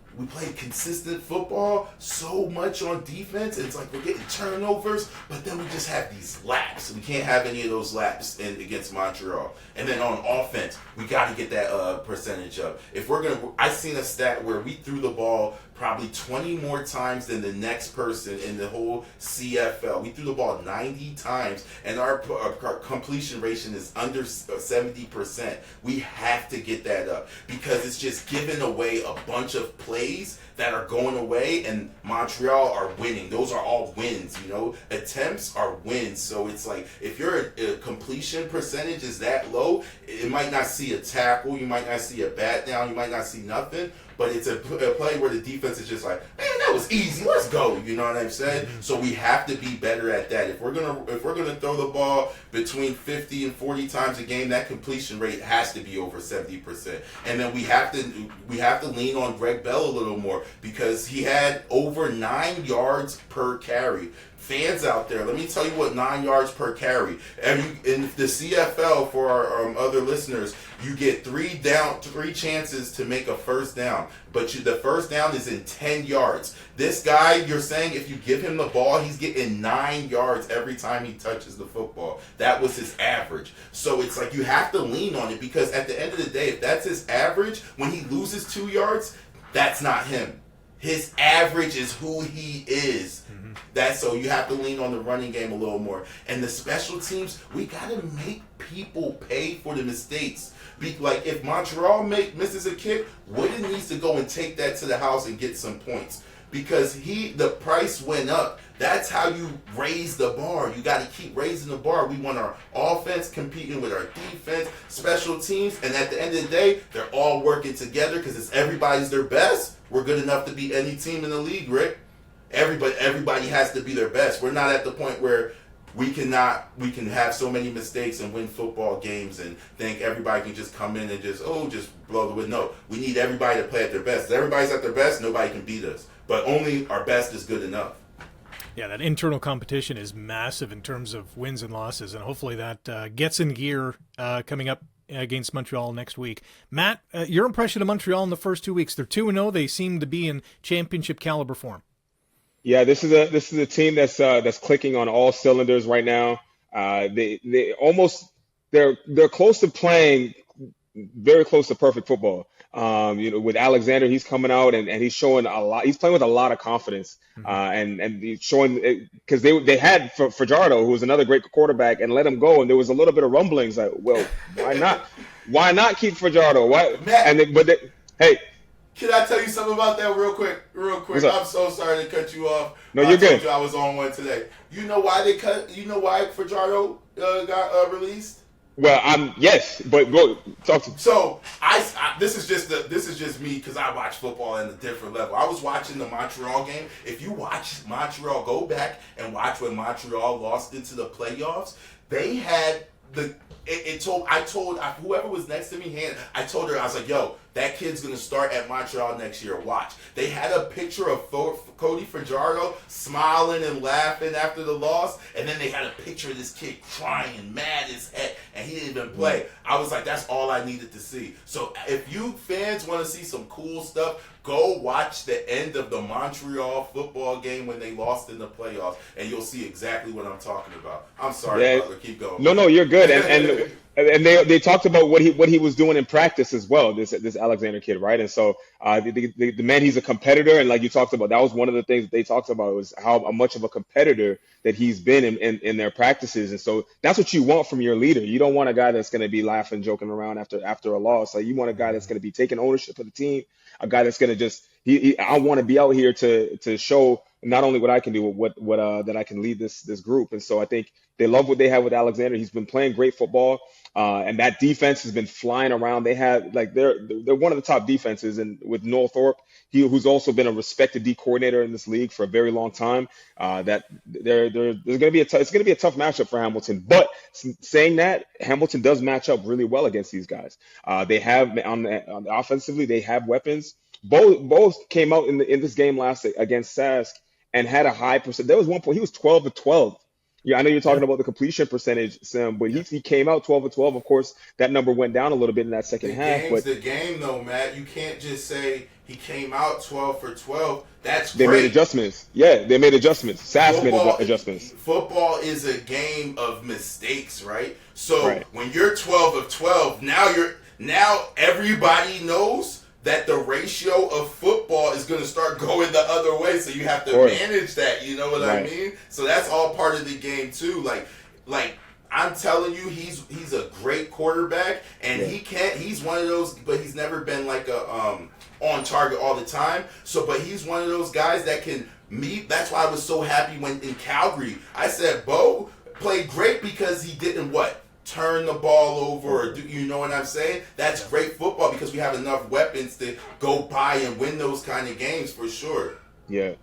consistent football so much on defense. It's like we're getting turnovers, but then we just have these laps. We can't have any of those laps against Montreal. And then on offense, we got to get that percentage up. If we're going to, I seen a stat where we threw the ball probably 20 more times than the next person in the whole CFL. We threw the ball 90 times, and our completion ratio is under 70%. We have to get that up, because it's just giving away a bunch of plays that are going away, and Montreal are winning. Those are all wins, Attempts are wins. So it's like if your completion percentage is that low, it might not see a tackle, you might not see a bat down, you might not see nothing. But it's a play where the defense is just like, man, that was easy. Let's go. You know what I'm saying? So we have to be better at that. If we're gonna throw the ball between 50 and 40 times a game, that completion rate has to be over 70%. And then we have to lean on Greg Bell a little more because he had over 9 yards per carry. Fans out there, let me tell you what 9 yards per carry. In the CFL, for our other listeners, you get three chances to make a first down, but the first down is in 10 yards. This guy, you're saying if you give him the ball, he's getting 9 yards every time he touches the football. That was his average. So it's like you have to lean on it because at the end of the day, if that's his average, when he loses 2 yards, that's not him. His average is who he is. So you have to lean on the running game a little more. And the special teams, we got to make people pay for the mistakes. Like if Montreal misses a kick, Wooden needs to go and take that to the house and get some points. Because the price went up. That's how you raise the bar. You got to keep raising the bar. We want our offense competing with our defense, special teams, and at the end of the day, they're all working together because it's everybody's their best. We're good enough to beat any team in the league, Rick. Everybody has to be their best. We're not at the point where we can have so many mistakes and win football games and think everybody can just come in and just blow the wind. No, we need everybody to play at their best. If everybody's at their best, nobody can beat us. But only our best is good enough. Yeah, that internal competition is massive in terms of wins and losses, and hopefully that gets in gear coming up against Montreal next week. Matt, your impression of Montreal in the first 2 weeks? They're 2-0. They seem to be in championship caliber form. Yeah, this is a team that's clicking on all cylinders right now. They're close to playing very close to perfect football. With Alexander, he's coming out and he's showing a lot. He's playing with a lot of confidence, and he's showing because they had Fajardo, who was another great quarterback, and let him go. And there was a little bit of rumblings like, well, why not? Why not keep Fajardo? Why? Matt, hey. Can I tell you something about that real quick? I'm so sorry to cut you off. No, you're good. I was on one today. You know why Fajardo got released? Well, yes, but go talk to me. So this is just me because I watch football at a different level. I was watching the Montreal game. If you watch Montreal, go back and watch when Montreal lost into the playoffs. They had I told whoever was next to me, I told her, I was like, yo, that kid's going to start at Montreal next year. Watch. They had a picture of Cody Fajardo smiling and laughing after the loss, and then they had a picture of this kid crying, mad as heck, and he didn't even play. I was like, that's all I needed to see. So if you fans want to see some cool stuff, go watch the end of the Montreal football game when they lost in the playoffs, and you'll see exactly what I'm talking about. I'm sorry, Butler. Keep going. No, you're good. And they talked about what he was doing in practice as well. This Alexander kid, right? And so the man, he's a competitor, and like you talked about, that was one of the things that they talked about was how much of a competitor that he's been in their practices. And so that's what you want from your leader. You don't want a guy that's going to be laughing, joking around after a loss. Like you want a guy that's going to be taking ownership of the team, a guy that's going to just I want to be out here to show not only what I can do, but what that I can lead this group. And so I think they love what they have with Alexander. He's been playing great football, and that defense has been flying around. They have they're one of the top defenses, and with Noel Thorpe, who's also been a respected D coordinator in this league for a very long time. That there's going to be it's going to be a tough matchup for Hamilton. But saying that, Hamilton does match up really well against these guys. They have offensively, they have weapons. Both came out in this game last against Sask and had a high percent. There was one point he was 12-12. Yeah, I know you're talking about the completion percentage, Sim, but he came out 12-12. Of course, that number went down a little bit in that second half. But the game, though, Matt, you can't just say he came out 12-12. That's great. They made adjustments. Yeah, they made adjustments. Sask made adjustments. Football is a game of mistakes, right? So when you're 12-12, now everybody knows that the ratio of football is going to start going the other way, so you have to manage that. You know what I mean? So that's all part of the game too. Like I'm telling you, he's a great quarterback, and he's one of those, but he's never been like a on target all the time. So, but he's one of those guys that can That's why I was so happy when in Calgary, I said Bo played great because he didn't turn the ball over, or you know what I'm saying? That's great football because we have enough weapons to go by and win those kind of games for sure. Yeah.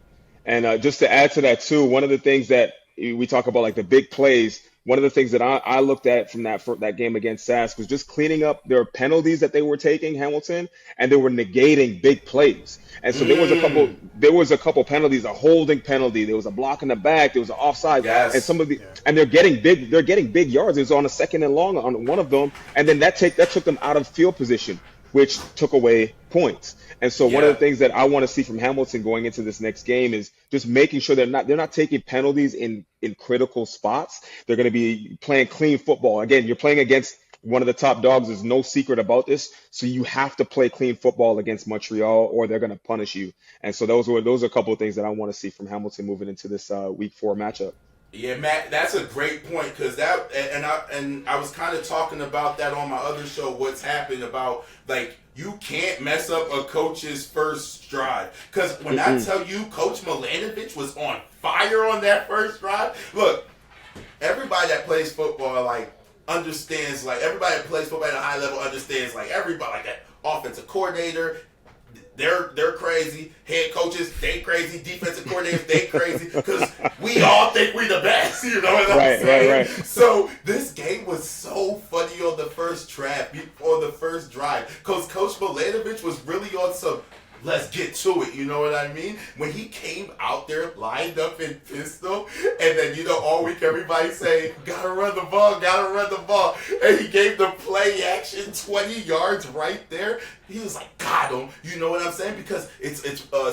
And just to add to that too, one of the things that we talk about, like the big plays, one of the things that I looked at from that game against Sask was just cleaning up their penalties that they were taking, Hamilton, and they were negating big plays. And so there was a couple penalties, a holding penalty, there was a block in the back, there was an offside, and and they're getting big yards. It was on a 2nd and long on one of them, and then that took them out of field position, which took away points. And so one of the things that I want to see from Hamilton going into this next game is just making sure they're not taking penalties in critical spots. They're going to be playing clean football. Again, you're playing against one of the top dogs. There's no secret about this. So you have to play clean football against Montreal, or they're going to punish you. And so those are a couple of things that I want to see from Hamilton moving into this week 4 matchup. Yeah, Matt, that's a great point because I was kind of talking about that on my other show. What's happened about you can't mess up a coach's first drive because when I tell you Coach Milanovic was on fire on that first drive, look, everybody that plays football understands everybody that plays football at a high level understands everybody that offensive coordinator. They're crazy. Head coaches, they crazy. Defensive coordinators, they crazy. Because we all think we the best. You know what I'm saying? Right. So this game was so funny on the first drive. Because Coach Milanovic was really on some let's get to it, you know what I mean? When he came out there lined up in pistol, and then, all week everybody saying, gotta run the ball. And he gave the play action 20 yards right there. He was like, got him. You know what I'm saying? Because it's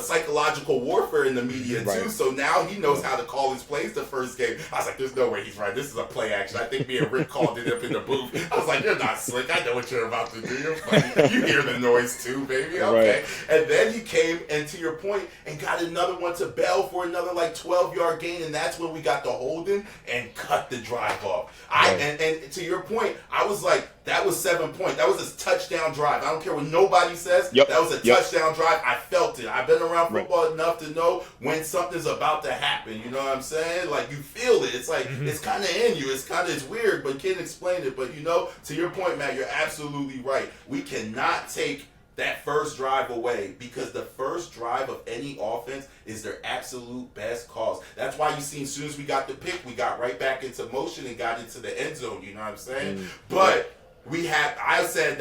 psychological warfare in the media too. So now he knows how to call his plays the first game. I was like, there's no way he's right. This is a play action. I think me and Rick called it up in the booth. I was like, you're not slick. I know what you're about to do. You're funny. You hear the noise too, baby. Okay. Right. And then he came, and to your point, and got another one to Bell for another 12-yard gain, and that's when we got the holding and cut the drive off. And to your point, I was like, that was 7 points. That was a touchdown drive. I don't care what nobody says. That was a touchdown drive. I felt it. I've been around football enough to know when something's about to happen. You know what I'm saying? You feel it. It's it's kind of in you. It's weird, but you can't explain it. But to your point, Matt, you're absolutely right. We cannot take that first drive away because the first drive of any offense is their absolute best cause. That's why you see as soon as we got the pick, we got right back into motion and got into the end zone. You know what I'm saying? But I said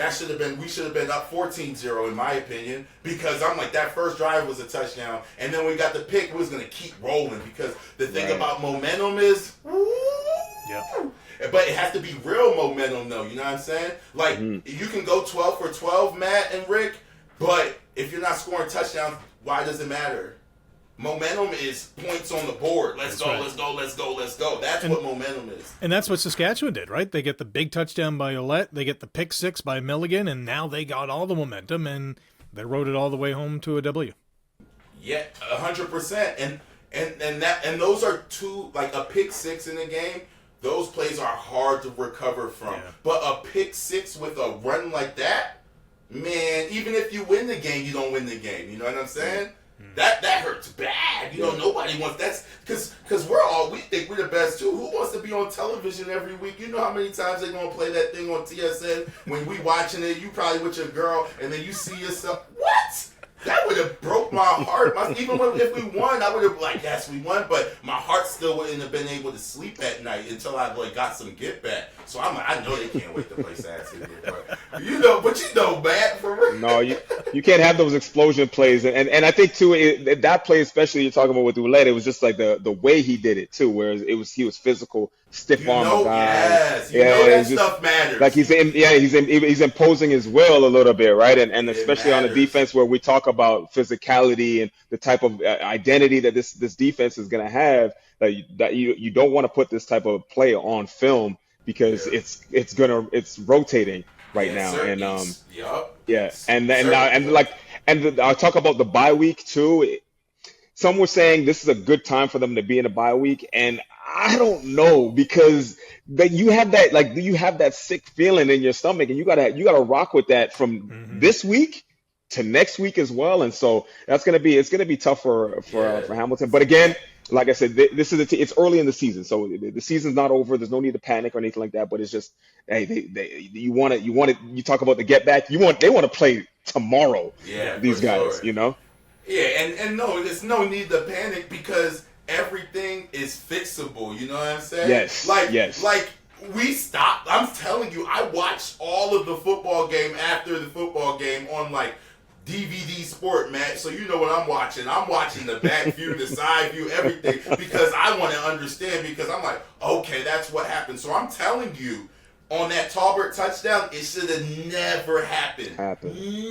we should have been up 14-0 in my opinion, because I'm like, that first drive was a touchdown, and then we got the pick, we was going to keep rolling, because the thing about momentum is, but it has to be real momentum though, you know what I'm saying? You can go 12 for 12, Matt and Rick, but if you're not scoring touchdowns, why does it matter? Momentum is points on the board. Let's go. That's what momentum is. And that's what Saskatchewan did, right? They get the big touchdown by Ouellette, they get the pick six by Milligan, and now they got all the momentum, and they rode it all the way home to a W. Yeah, 100%. And those are two, a pick six in a game, those plays are hard to recover from. Yeah. But a pick six with a run like that, man, even if you win the game, you don't win the game. You know what I'm saying? That hurts bad. Nobody wants that, because we think we're the best too. Who wants to be on television every week? You know how many times they're gonna play that thing on TSN when we watching it? You probably with your girl, and then you see yourself. What? That would have broke my heart. Even if we won, I would have yes, we won, but my heart still wouldn't have been able to sleep at night until I got some get back. So I'm like, I know they can't wait to play Saturday. But Matt, for real. No, you can't have those explosion plays, and I think too that play especially you're talking about with Ouellette, it was just the way he did it too, where he was physical, stiff arm guy. Yes, stuff matters. He's imposing his will a little bit, right? And especially on a defense where we talk about physicality and the type of identity that this defense is going to have, that you don't want to put this type of play on film, because it's rotating right now, and I'll talk about the bye week too. Some were saying this is a good time for them to be in a bye week, and I don't know, because you have that sick feeling in your stomach, and you gotta rock with that from this week to next week as well. And so it's going to be tough for Hamilton. But again, like I said, this is it's early in the season, so the season's not over. There's no need to panic or anything like that. But it's just, hey, you want it. You talk about the get back. They want to play tomorrow. Yeah, these guys, sure. Yeah, and no, there's no need to panic because everything is fixable. You know what I'm saying? Yes. Like we stopped. I'm telling you, I watched all of the football game after the football game on like DVD Sport, Matt. So you know what I'm watching. I'm watching the back view, the side view, everything, because I want to understand, because I'm like, okay, that's what happened. So I'm telling you, on that Talbert touchdown, it should have never happened.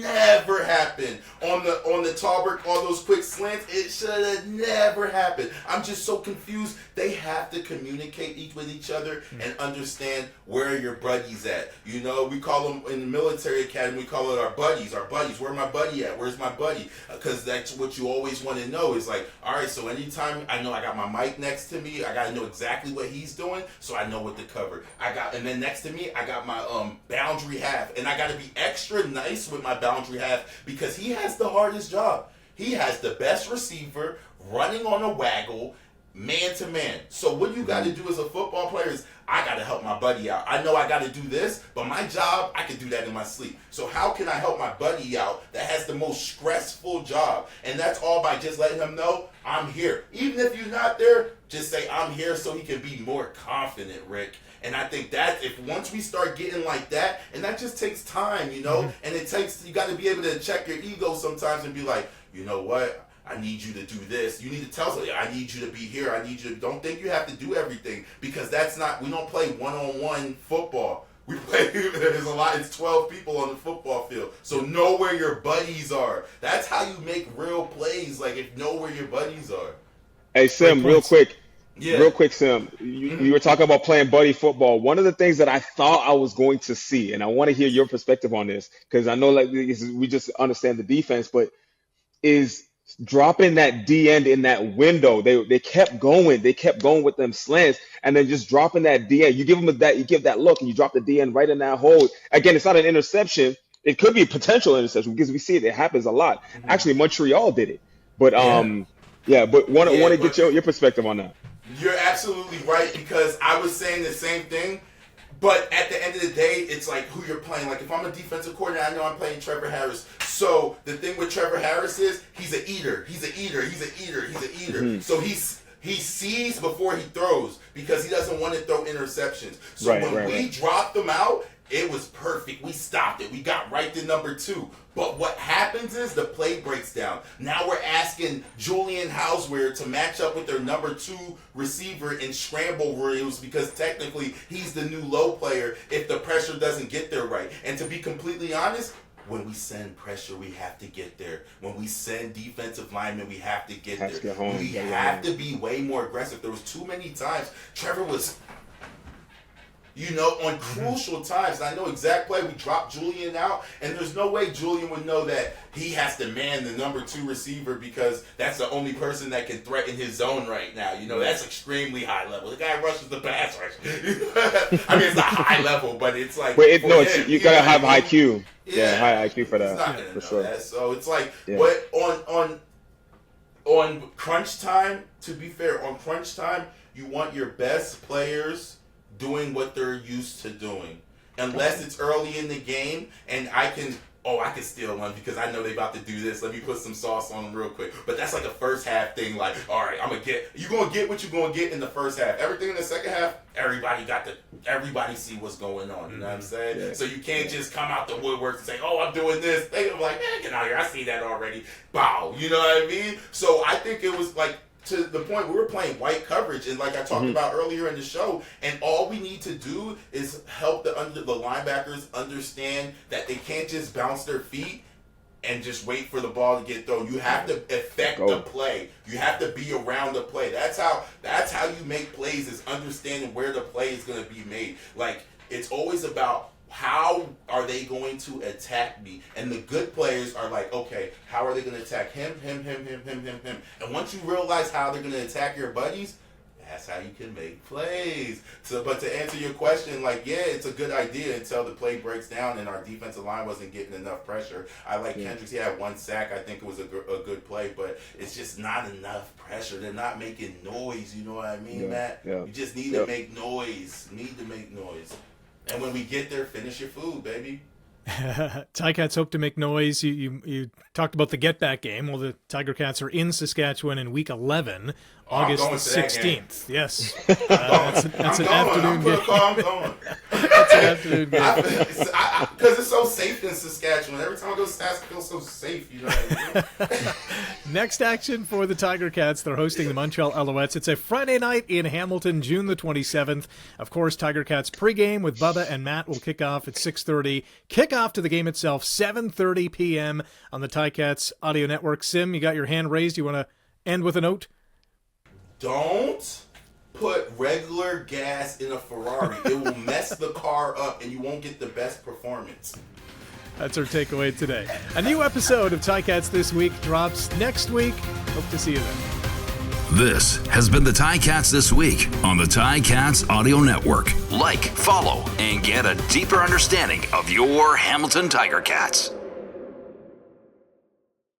Never happened. On the Talbert, all those quick slants, it should have never happened. I'm just so confused. They have to communicate with each other and understand where your buddies at. You know, we call them in the military academy, we call it our buddies. Our buddies. Where my buddy at? Where's my buddy? Because that's what you always want to know. Is like, all right, so anytime I know I got my mic next to me, I got to know exactly what he's doing, so I know what to cover. And then next to me, I got my boundary half, and I got to be extra nice with my boundary half because he has the hardest job. He has the best receiver running on a waggle, man to man. So what you got to do as a football player is I got to help my buddy out. I know I got to do this, but my job, I can do that in my sleep. So how can I help my buddy out that has the most stressful job? And that's all by just letting him know I'm here. Even if you're not there, just say I'm here so he can be more confident, Rick. And I think that if once we start getting like that, and that just takes time, you know, and you got to be able to check your ego sometimes and be like, you know what? I need you to do this. You need to tell somebody, I need you to be here. I need you to, don't think you have to do everything, because we don't play one-on-one football. We play, there's a lot, it's 12 people on the football field. So know where your buddies are. That's how you make real plays, like know where your buddies are. Hey, Sim, real quick, Sim. You were talking about playing buddy football. One of the things that I thought I was going to see, and I want to hear your perspective on this, because I know like we just understand the defense, but is dropping that D end in that window. They kept going. They kept going with them slants, and then just dropping that D end. You give them that. You give that look, and you drop the D end right in that hole. Again, it's not an interception. It could be a potential interception because we see it. It happens a lot. Actually, Montreal did it, but but want to get your perspective on that. You're absolutely right, because I was saying the same thing, but at the end of the day, it's like who you're playing. Like if I'm a defensive coordinator, I know I'm playing Trevor Harris. So the thing with Trevor Harris is he's an eater. So he sees before he throws because he doesn't want to throw interceptions. So when we dropped them out, it was perfect. We stopped it. We got right to number 2. But what happens is the play breaks down. Now we're asking Julian Houseware to match up with their number 2 receiver in scramble rules, because technically he's the new low player if the pressure doesn't get there right. And to be completely honest, when we send pressure, we have to get there. When we send defensive linemen, we have to get there. We have to be way more aggressive. There was too many times Trevor was, on crucial times. And I know exact play. We dropped Julian out, and there's no way Julian would know that he has to man the number 2 receiver, because that's the only person that can threaten his zone right now. That's extremely high level. The guy rushes the pass rush. I mean, it's not high level, but it's like. You gotta have high IQ. Yeah, high IQ for that. He's not gonna know that. So it's like, but on crunch time, to be fair, on crunch time, you want your best players doing what they're used to doing. Unless it's early in the game and I can steal one because I know they about to do this. Let me put some sauce on them real quick. But that's like a first half thing. Like, all right, you're going to get what you're going to get in the first half. Everything in the second half, everybody see what's going on. You know what I'm saying? Yeah. So you can't just come out the woodwork and say, oh, I'm doing this. They're like, get out of here. I see that already. Bow. You know what I mean? So I think it was like, to the point we were playing white coverage, and like I talked about earlier in the show, and all we need to do is help the linebackers understand that they can't just bounce their feet and just wait for the ball to get thrown. You have to affect the play. You have to be around the play. That's how you make plays, is understanding where the play is going to be made. Like, it's always about how are they going to attack me? And the good players are like, okay, how are they going to attack him? And once you realize how they're going to attack your buddies, it has that's how you can make plays. So, but to answer your question, like, yeah, it's a good idea until the play breaks down and our defensive line wasn't getting enough pressure. I like Kendricks. He had 1 sack. I think it was a good play, but it's just not enough pressure. They're not making noise. You know what I mean, Matt? Yeah. You just need to make noise. And when we get there, finish your food, baby. Ticats hope to make noise. You talked about the get back game. Well, the Tiger Cats are in Saskatchewan in week 11, August 16th. Yes, that's an afternoon game. I'm going. That's an afternoon game. Because it's so safe in Saskatchewan. Every time I go to Saskatchewan, it feels so safe. You know what I mean? Next action for the Tiger Cats. They're hosting the Montreal Alouettes. It's a Friday night in Hamilton, June the 27th. Of course, Tiger Cats pregame with Bubba and Matt will kick off at 6:30. Kickoff to the game itself, 7:30 p.m. on the Ticats Audio Network. Sim, you got your hand raised. You want to end with a note? Don't put regular gas in a Ferrari. It will mess the car up and you won't get the best performance. That's our takeaway today. A new episode of Ticats This Week drops next week. Hope to see you then. This has been the Ticats This Week on the Ticats Audio Network. Like, follow, and get a deeper understanding of your Hamilton Tiger Cats.